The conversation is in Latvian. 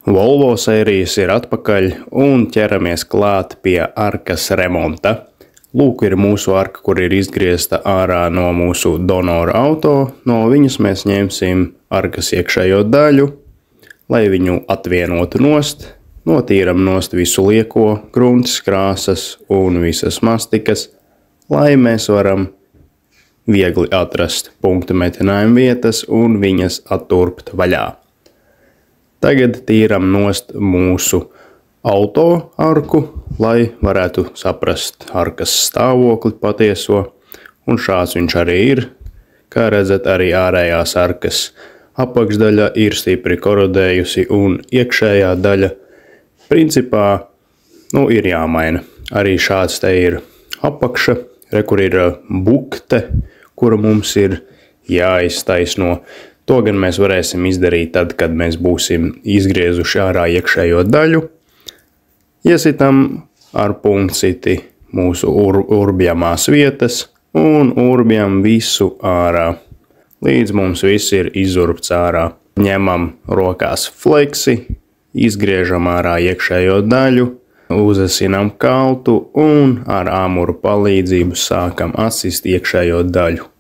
Volvo sērijas ir atpakaļ un ķeramies klāt pie arkas remonta. Lūk, ir mūsu arka, kur ir izgriezta ārā no mūsu donora auto. No viņas mēs ņemsim arkas iekšējo daļu, lai viņu atvienotu nost. Notīram nost visu lieko, grunts, krāsas un visas mastikas, lai mēs varam viegli atrast punktu metinājuma vietas un viņas atturpt vaļā. Tagad tīram nost mūsu auto arku, lai varētu saprast arkas stāvokli patieso, un šāds viņš arī ir. Kā redzat, arī ārējās arkas apakšdaļa ir stipri korodējusi, un iekšējā daļa principā ir jāmaina. Arī šāds te ir apakša, kur ir bukte, kura mums ir jāiztaisno. To gan mēs varēsim izdarīt tad, kad mēs būsim izgriezuši ārā iekšējo daļu. Iesitam ar punktsiti mūsu urbjamās vietas un urbjam visu ārā, līdz mums viss ir izurbts ārā. Ņemam rokās fleksi, izgriežam ārā iekšējo daļu, uzasinam kaltu un ar āmuru palīdzību sākam atsist iekšējo daļu.